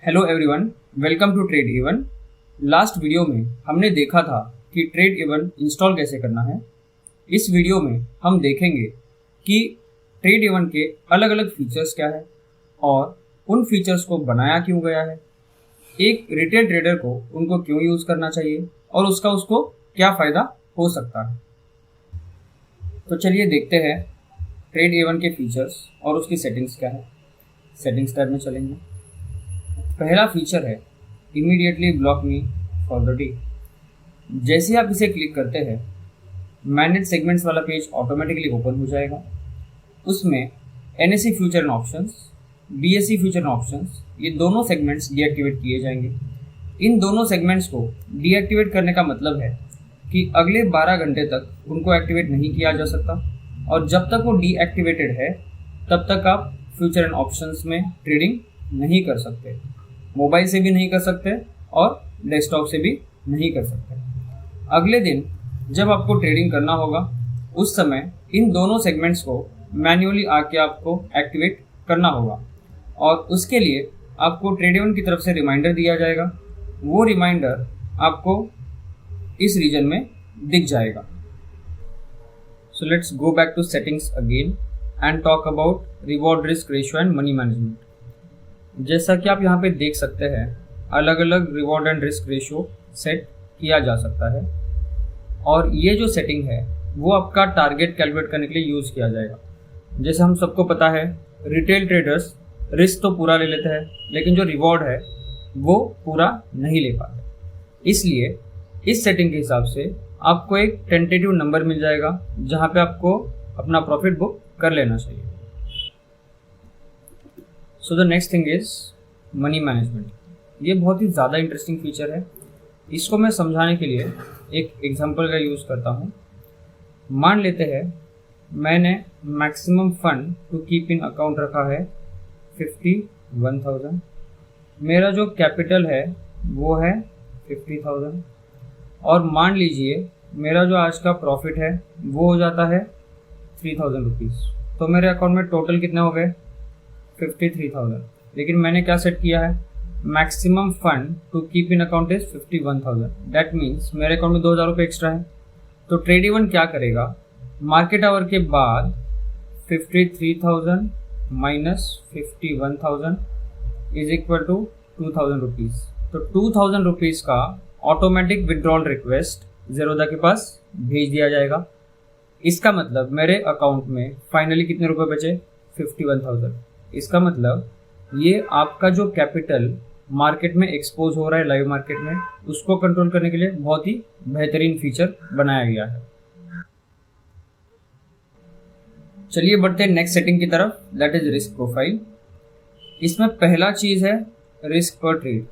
Hello everyone, welcome to trade even. Last video में हमने देखा था कि ट्रेड इवन इंस्टॉल कैसे करना है। इस वीडियो में हम देखेंगे कि ट्रेड इवन के अलग अलग फीचर्स क्या है और उन फीचर्स को बनाया क्यों गया है, एक रिटेल ट्रेडर को उनको क्यों यूज़ करना चाहिए और उसको क्या फ़ायदा हो सकता है। तो चलिए देखते हैं ट्रेड इवन के फीचर्स और उसकी सेटिंग्स क्या है। सेटिंग्स टैब में चलेंगे। पहला फीचर है immediately block me for the day. जैसे ही आप इसे क्लिक करते हैं, मैनेज सेगमेंट्स वाला पेज ऑटोमेटिकली ओपन हो जाएगा। उसमें NSC future and options, BSc future and options, ये दोनों सेगमेंट्स डीएक्टिवेट किए जाएंगे। इन दोनों सेगमेंट्स को डीएक्टिवेट करने का मतलब है कि अगले 12 घंटे तक उनको एक्टिवेट नहीं किया जा सकता और जब तक वो डीएक्टिवेटेड है तब तक आप फ्यूचर एंड ऑप्शंस में ट्रेडिंग नहीं कर सकते। मोबाइल से भी नहीं कर सकते और डेस्कटॉप से भी नहीं कर सकते। अगले दिन जब आपको ट्रेडिंग करना होगा उस समय इन दोनों सेगमेंट्स को मैन्युअली आके आपको एक्टिवेट करना होगा और उसके लिए आपको ट्रेड इवन की तरफ से रिमाइंडर दिया जाएगा। वो रिमाइंडर आपको इस रीजन में दिख जाएगा। So let's go back to settings again and talk about reward risk ratio and money management. जैसा कि आप यहाँ पे देख सकते हैं, अलग अलग reward and risk ratio set किया जा सकता है और ये जो सेटिंग है वो आपका टारगेट कैलकुलेट करने के लिए यूज़ किया जाएगा। जैसे हम सबको पता है, रिटेल ट्रेडर्स रिस्क तो पूरा ले लेते हैं लेकिन जो रिवॉर्ड है वो पूरा नहीं ले पाते। इसलिए इस सेटिंग के हिसाब से आपको एक टेंटेटिव नंबर मिल जाएगा जहाँ पे आपको अपना प्रॉफिट बुक कर लेना चाहिए। So the next thing is money management. ये बहुत ही ज़्यादा इंटरेस्टिंग फीचर है। इसको मैं समझाने के लिए एक एग्जांपल का यूज़ करता हूँ। मान लेते हैं मैंने maximum fund to keep in account रखा है 51,000। मेरा जो कैपिटल है वो है 50,000 और मान लीजिए मेरा जो आज का प्रॉफिट है वो हो जाता है 3,000 रुपीज़। तो मेरे अकाउंट में टोटल कितने हो गए? 53,000। लेकिन मैंने क्या सेट किया है? Maximum fund to keep in account is 51,000। That means मेरे अकाउंट में 2,000 रुपये एक्स्ट्रा है। तो ट्रेड इवन क्या करेगा? मार्केट आवर के बाद 53,000 minus 51,000 is equal to 2,000 rupees. तो 2,000 रुपीज़ का ऑटोमेटिक विड्रॉल रिक्वेस्ट ज़ेरोधा के पास भेज दिया जाएगा। इसका मतलब मेरे अकाउंट में फाइनली कितने रुपए बचे? 51,000। इसका मतलब ये आपका जो कैपिटल मार्केट में एक्सपोज हो रहा है लाइव मार्केट में, उसको कंट्रोल करने के लिए बहुत ही बेहतरीन फीचर बनाया गया है। चलिए बढ़ते हैं नेक्स्ट सेटिंग की तरफ, दैट इज रिस्क प्रोफाइल। इसमें पहला चीज़ है रिस्क पर ट्रेड।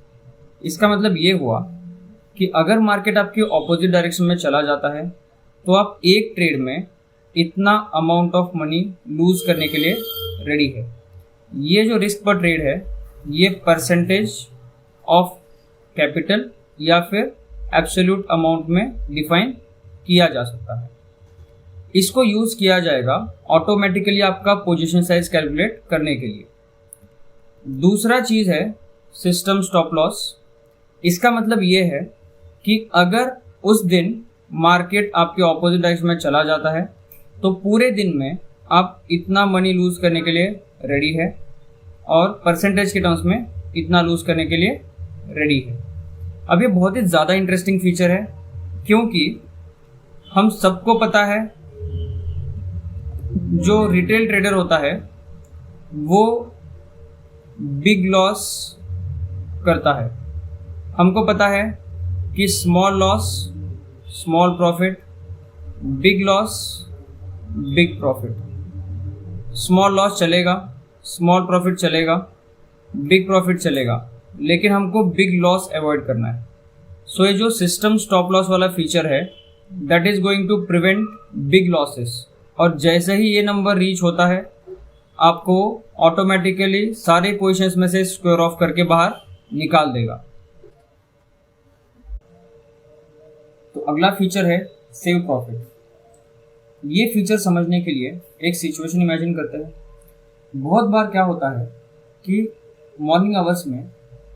इसका मतलब ये हुआ कि अगर मार्केट आपकी ऑपोजिट डायरेक्शन में चला जाता है तो आप एक ट्रेड में इतना अमाउंट ऑफ मनी लूज करने के लिए रेडी है। ये जो रिस्क पर ट्रेड है ये परसेंटेज ऑफ कैपिटल या फिर एब्सोल्यूट अमाउंट में डिफाइन किया जा सकता है। इसको यूज़ किया जाएगा ऑटोमेटिकली आपका पोजीशन साइज कैलकुलेट करने के लिए। दूसरा चीज़ है सिस्टम स्टॉप लॉस। इसका मतलब ये है कि अगर उस दिन मार्केट आपके ऑपोजिट डायरेक्शन में चला जाता है तो पूरे दिन में आप इतना मनी लूज करने के लिए रेडी है और परसेंटेज के टर्म्स में इतना लूज करने के लिए रेडी है। अब ये बहुत ही ज़्यादा इंटरेस्टिंग फीचर है क्योंकि हम सबको पता है जो रिटेल ट्रेडर होता है वो बिग लॉस करता है। हमको पता है कि small loss small profit, big loss big profit. Small loss चलेगा, स्मॉल प्रॉफिट चलेगा, बिग प्रॉफिट चलेगा, लेकिन हमको बिग लॉस अवॉइड करना है। सो ये जो सिस्टम स्टॉप लॉस वाला फीचर है that is going to prevent big losses और जैसे ही ये नंबर रीच होता है आपको ऑटोमेटिकली सारे पोजीशंस में से स्क्वायर ऑफ करके बाहर निकाल देगा। तो अगला फीचर है सेव प्रॉफिट। ये फीचर समझने के लिए एक सिचुएशन इमेजिन करते हैं। बहुत बार क्या होता है कि मॉर्निंग आवर्स में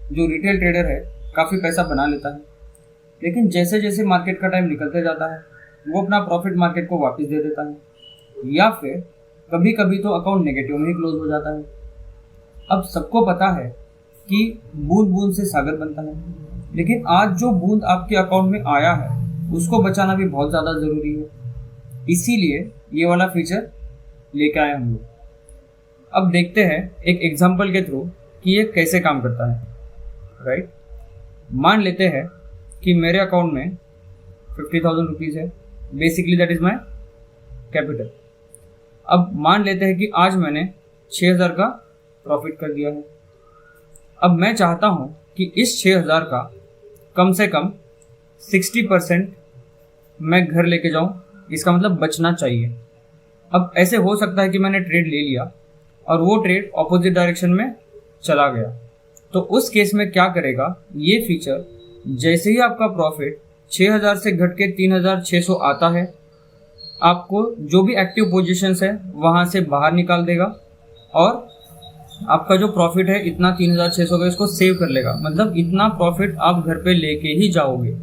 जो रिटेल ट्रेडर है काफ़ी पैसा बना लेता है, लेकिन जैसे जैसे मार्केट का टाइम निकलते जाता है वो अपना प्रॉफिट मार्केट को वापस दे देता है, या फिर कभी कभी तो अकाउंट नेगेटिव में ही क्लोज हो जाता है। अब सबको पता है कि बूंद बूंद से सागर बनता है, लेकिन आज जो बूंद आपके अकाउंट में आया है उसको बचाना भी बहुत ज़्यादा ज़रूरी है। इसीलिए ये वाला फीचर लेके आए हम लोग। अब देखते हैं एक एग्जांपल के थ्रू कि ये कैसे काम करता है। राइट, मान लेते हैं कि मेरे अकाउंट में 50,000 रुपीज़ है, basically that is my capital. अब मान लेते हैं कि आज मैंने 6,000 का प्रॉफिट कर दिया है। अब मैं चाहता हूँ कि इस 6,000 का कम से कम 60% मैं घर लेके जाऊँ, इसका मतलब बचना चाहिए। अब ऐसे हो सकता है कि मैंने ट्रेड ले लिया और वो ट्रेड ऑपोजिट डायरेक्शन में चला गया, तो उस केस में क्या करेगा ये फीचर, जैसे ही आपका प्रॉफिट 6,000 से घट के 3,600 आता है, आपको जो भी एक्टिव पोजीशंस है वहाँ से बाहर निकाल देगा और आपका जो प्रॉफिट है इतना 3,600 का इसको सेव कर लेगा। मतलब इतना प्रॉफिट आप घर पे लेके ही जाओगे।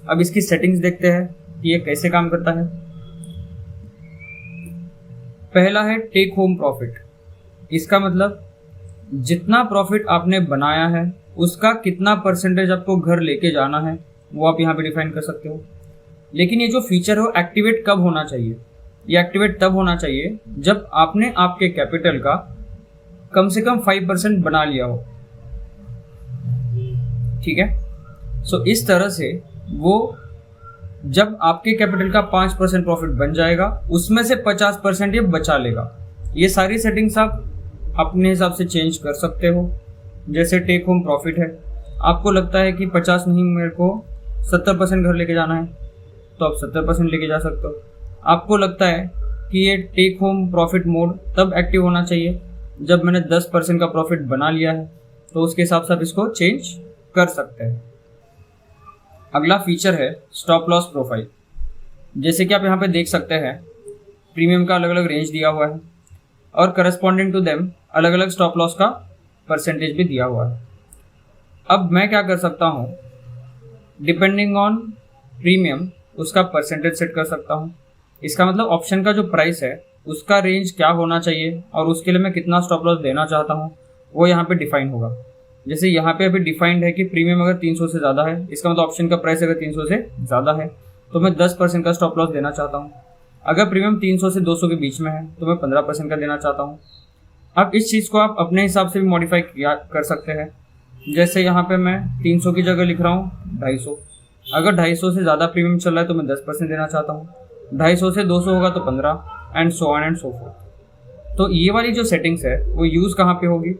अब इसकी सेटिंग्स देखते हैं कि ये कैसे काम करता है। पहला है टेक होम प्रॉफिट। इसका मतलब जितना प्रॉफिट आपने बनाया है उसका कितना परसेंटेज आपको घर लेके जाना है वो आप यहाँ पे डिफाइन कर सकते हो। लेकिन ये जो फीचर है वो एक्टिवेट कब होना चाहिए? ये एक्टिवेट तब होना चाहिए जब आपने आपके कैपिटल का कम से कम 5% बना लिया हो। ठीक है, सो इस तरह से वो जब आपके कैपिटल का 5% प्रॉफिट बन जाएगा उसमें से 50% ये बचा लेगा। ये सारी सेटिंग्स आप अपने हिसाब से चेंज कर सकते हो। जैसे टेक होम प्रॉफिट है, आपको लगता है कि 50 नहीं, मेरे को 70% घर लेके जाना है, तो आप 70% लेके जा सकते हो। आपको लगता है कि ये टेक होम प्रॉफिट मोड तब एक्टिव होना चाहिए जब मैंने 10% का प्रॉफिट बना लिया है, तो उसके हिसाब से आप इसको चेंज कर सकते हैं। अगला फीचर है स्टॉप लॉस प्रोफाइल। जैसे कि आप यहाँ पे देख सकते हैं प्रीमियम का अलग अलग रेंज दिया हुआ है और करस्पॉन्डिंग टू देम अलग अलग स्टॉप लॉस का परसेंटेज भी दिया हुआ है। अब मैं क्या कर सकता हूँ, डिपेंडिंग ऑन प्रीमियम उसका परसेंटेज सेट कर सकता हूँ। इसका मतलब ऑप्शन का जो प्राइस है उसका रेंज क्या होना चाहिए और उसके लिए मैं कितना स्टॉप लॉस देना चाहता हूँ वो यहाँ पे डिफाइन होगा। जैसे यहाँ पे अभी डिफाइंड है कि प्रीमियम अगर 300 से ज़्यादा है, इसका मतलब ऑप्शन का प्राइस अगर 300 से ज़्यादा है तो मैं 10% का स्टॉप लॉस देना चाहता हूँ। अगर प्रीमियम 300 से 200 के बीच में है तो मैं 15% का देना चाहता हूँ। अब इस चीज़ को आप अपने हिसाब से भी मॉडिफाई कर सकते हैं। जैसे यहाँ पे मैं 300 की जगह लिख रहा हूँ 250। अगर 250 से ज़्यादा प्रीमियम चल रहा है तो मैं 10% देना चाहता हूँ, 250 से 200 होगा तो 15 and so on and so fourth. तो ये वाली जो सेटिंग्स है वो यूज़ कहाँ पे होगी?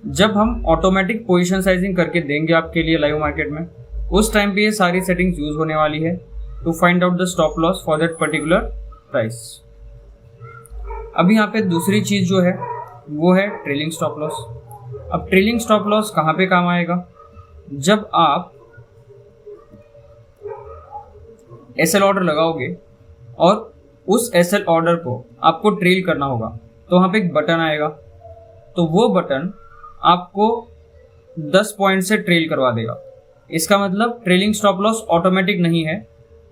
जब हम ऑटोमेटिक पोजीशन साइजिंग करके देंगे आपके लिए लाइव मार्केट में, उस टाइम पे ये सारी सेटिंग्स यूज़ होने वाली है to find out the stop loss for that particular price. अभी यहाँ पे दूसरी चीज़ जो है वो है ट्रेलिंग स्टॉप लॉस। अब ट्रेलिंग स्टॉप लॉस कहाँ पे काम आएगा? जब आप एसएल ऑर्डर लगाओगे और उस एसएल ऑर्डर को आपको ट्रेल करना होगा तो वहाँ पे एक बटन आएगा, तो वो बटन आपको 10 पॉइंट से ट्रेल करवा देगा। इसका मतलब ट्रेलिंग स्टॉप लॉस ऑटोमेटिक नहीं है,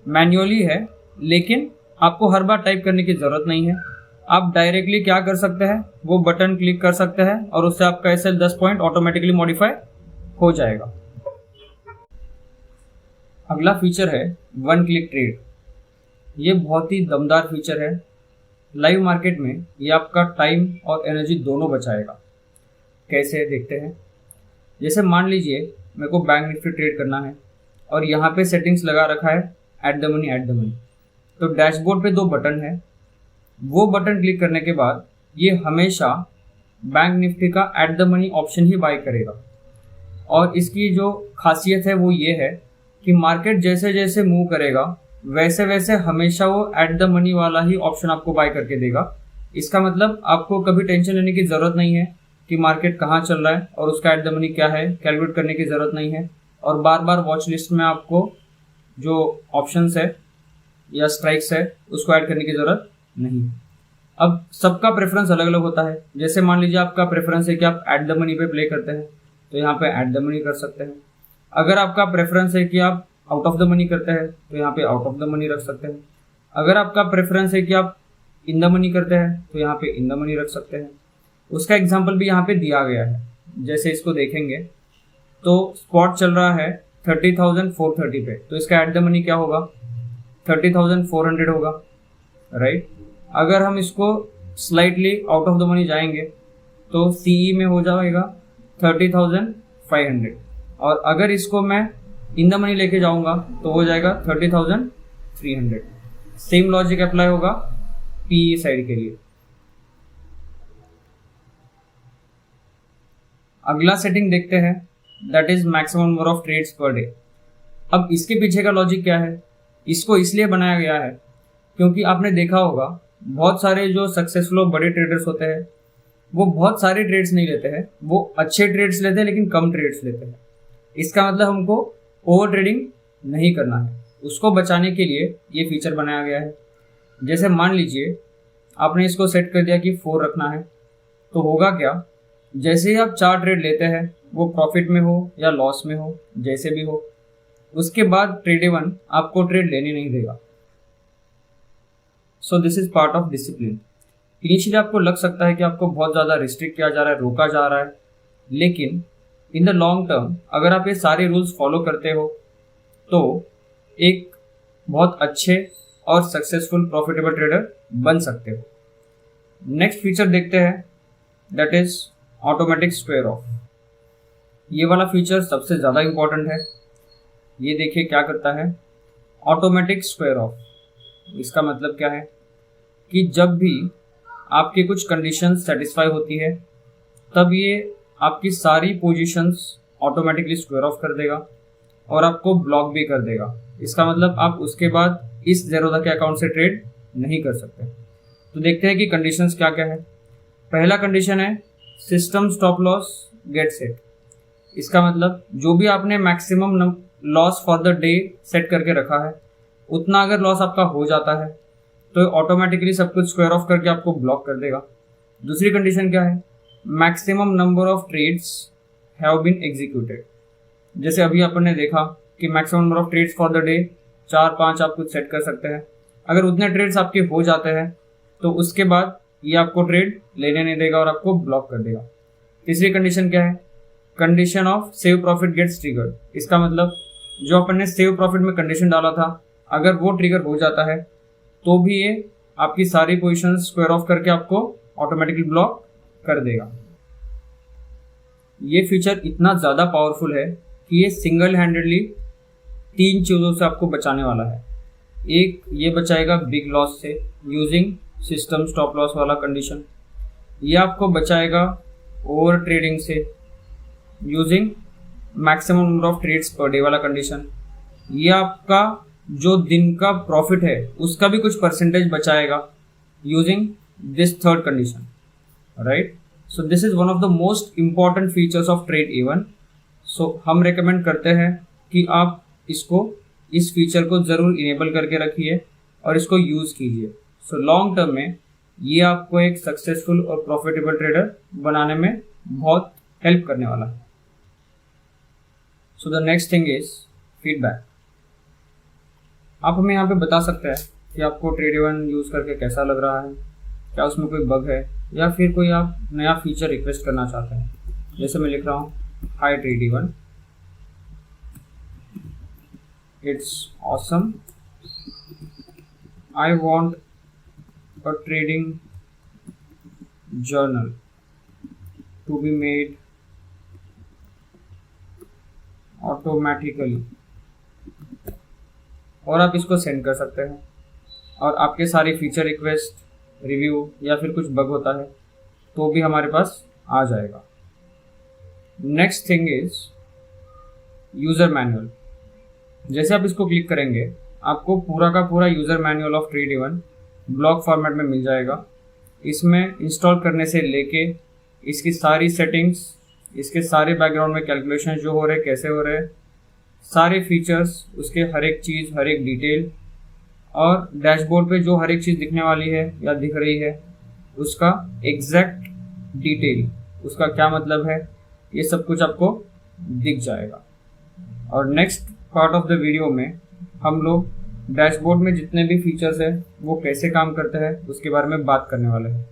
मैन्युअली है, लेकिन आपको हर बार टाइप करने की ज़रूरत नहीं है। आप डायरेक्टली क्या कर सकते हैं, वो बटन क्लिक कर सकते हैं और उससे आपका एसएल 10 पॉइंट ऑटोमेटिकली मॉडिफाई हो जाएगा। अगला फीचर है वन क्लिक ट्रेड। ये बहुत ही दमदार फीचर है। लाइव मार्केट में ये आपका टाइम और एनर्जी दोनों बचाएगा। कैसे देखते हैं। जैसे मान लीजिए मेरे को बैंक निफ्टी ट्रेड करना है और यहाँ पे सेटिंग्स लगा रखा है एट द मनी। तो डैशबोर्ड पे 2 बटन है, वो बटन क्लिक करने के बाद ये हमेशा बैंक निफ्टी का एट द मनी ऑप्शन ही बाय करेगा। और इसकी जो खासियत है वो ये है कि मार्केट जैसे जैसे मूव करेगा वैसे वैसे हमेशा वो एट द मनी वाला ही ऑप्शन आपको बाय करके देगा। इसका मतलब आपको कभी टेंशन लेने की ज़रूरत नहीं है कि मार्केट कहाँ चल रहा है और उसका एट द मनी क्या है, कैलकुलेट करने की ज़रूरत नहीं है। और बार बार वॉच लिस्ट में आपको जो ऑप्शंस है या स्ट्राइक्स है उसको ऐड करने की ज़रूरत नहीं। अब सबका प्रेफरेंस अलग अलग होता है। जैसे मान लीजिए आपका प्रेफरेंस है कि आप एट द मनी पे प्ले करते हैं, तो यहाँ पे ऐड द मनी कर सकते हैं। अगर आपका प्रेफरेंस है कि आप आउट ऑफ द मनी करते हैं तो यहाँ पे आउट ऑफ द मनी रख सकते हैं। अगर आपका प्रेफरेंस है कि आप इन द मनी करते हैं तो यहाँ पे इन द मनी रख सकते हैं। उसका एग्जाम्पल भी यहाँ पे दिया गया है। जैसे इसको देखेंगे तो स्पॉट चल रहा है 30,430 पे, तो इसका एट द मनी क्या होगा, 30,400 होगा, राइट। अगर हम इसको slightly out of the money जाएंगे तो सीई में हो जाएगा 30,500, और अगर इसको मैं इन द मनी लेके जाऊंगा तो हो जाएगा 30,300। सेम लॉजिक अप्लाई होगा पीई साइड के लिए। अगला सेटिंग देखते हैं, that is maximum number of trades per day. अब इसके पीछे का लॉजिक क्या है, इसको इसलिए बनाया गया है क्योंकि आपने देखा होगा बहुत सारे जो सक्सेसफुल बड़े ट्रेडर्स होते हैं वो बहुत सारे ट्रेड्स नहीं लेते हैं, वो अच्छे ट्रेड्स लेते हैं लेकिन कम ट्रेड्स लेते हैं। इसका मतलब हमको ओवर ट्रेडिंग नहीं करना है, उसको बचाने के लिए ये फीचर बनाया गया है। जैसे मान लीजिए आपने इसको सेट कर दिया कि 4 रखना है, तो होगा क्या, जैसे ही आप 4 ट्रेड लेते हैं वो प्रॉफिट में हो या लॉस में हो, जैसे भी हो, उसके बाद ट्रेड इवन आपको ट्रेड लेने नहीं देगा। सो this is part of discipline. Initially आपको लग सकता है कि आपको बहुत ज़्यादा रिस्ट्रिक्ट किया जा रहा है, रोका जा रहा है, लेकिन इन द लॉन्ग टर्म अगर आप ये सारे रूल्स फॉलो करते हो तो एक बहुत अच्छे और सक्सेसफुल प्रॉफिटेबल ट्रेडर बन सकते हो। नेक्स्ट फीचर देखते हैं, that is automatic square of. ये वाला फीचर सबसे ज़्यादा इम्पॉर्टेंट है। ये देखिए क्या करता है, ऑटोमेटिक स्क्वायर ऑफ। इसका मतलब क्या है कि जब भी आपकी कुछ कंडीशंस सेटिस्फाई होती है तब ये आपकी सारी पोजीशंस ऑटोमेटिकली स्क्वायर ऑफ कर देगा और आपको ब्लॉक भी कर देगा। इसका मतलब आप उसके बाद इस ज़ेरोधा के अकाउंट से ट्रेड नहीं कर सकते। तो देखते हैं कि कंडीशंस क्या क्या है। पहला कंडीशन है system stop loss get set. इसका मतलब जो भी आपने maximum loss for the day set करके रखा है उतना अगर लॉस आपका हो जाता है तो ऑटोमेटिकली सब कुछ स्क्वायर ऑफ करके आपको ब्लॉक कर देगा। दूसरी कंडीशन क्या है, maximum number of trades have been executed. जैसे अभी अपन ने देखा कि maximum number of trades for the day 4-5 आप कुछ सेट कर सकते हैं। अगर उतने ट्रेड्स आपके हो जाते हैं तो उसके बाद ये आपको ट्रेड लेने नहीं देगा और आपको ब्लॉक कर देगा। तीसरी कंडीशन क्या है, condition of save profit gets triggered. इसका मतलब जो अपन ने सेव प्रॉफिट में कंडीशन डाला था अगर वो ट्रिगर हो जाता है तो भी ये आपकी सारी पोजीशन स्क्वायर ऑफ करके आपको ऑटोमेटिकली ब्लॉक कर देगा। ये फीचर इतना ज़्यादा पावरफुल है कि ये सिंगल हैंडेडली 3 चीज़ों से आपको बचाने वाला है। एक, ये बचाएगा बिग लॉस से यूजिंग सिस्टम स्टॉप लॉस वाला कंडीशन। ये आपको बचाएगा ओवर ट्रेडिंग से using maximum number of trades per day वाला कंडीशन। ये आपका जो दिन का प्रॉफिट है उसका भी कुछ परसेंटेज बचाएगा using this third condition, right. So this is one of the most important features of trade even. So हम रेकमेंड करते हैं कि आप इस फीचर को ज़रूर इनेबल करके रखिए और इसको यूज़ कीजिए। सो लॉन्ग टर्म में ये आपको एक सक्सेसफुल और प्रॉफिटेबल ट्रेडर बनाने में बहुत हेल्प करने वाला है। So the next thing is feedback. आप हमें यहाँ पे बता सकते हैं कि आपको ट्रेड इवन यूज़ करके कैसा लग रहा है, क्या उसमें कोई बग है या फिर कोई आप नया फीचर रिक्वेस्ट करना चाहते हैं। जैसे मैं लिख रहा हूँ, high trade even, it's awesome, I want a trading journal to be made automatically। और आप इसको सेंड कर सकते हैं और आपके सारे फीचर रिक्वेस्ट, रिव्यू या फिर कुछ बग होता है तो भी हमारे पास आ जाएगा। Next thing is user manual. जैसे आप इसको क्लिक करेंगे आपको पूरा का पूरा user manual of trade even block format में मिल जाएगा। इसमें इंस्टॉल करने से लेके इसकी सारी सेटिंग्स, इसके सारे बैकग्राउंड में कैलकुलेशन जो हो रहे हैं, कैसे हो रहे हैं, सारे फीचर्स, उसके हर एक चीज़, हर एक डिटेल, और डैशबोर्ड पे जो हर एक चीज़ दिखने वाली है या दिख रही है उसका एग्जैक्ट डिटेल, उसका क्या मतलब है, ये सब कुछ आपको दिख जाएगा। और next part of the video में हम लोग डैशबोर्ड में जितने भी फीचर्स हैं वो कैसे काम करते हैं उसके बारे में बात करने वाले हैं।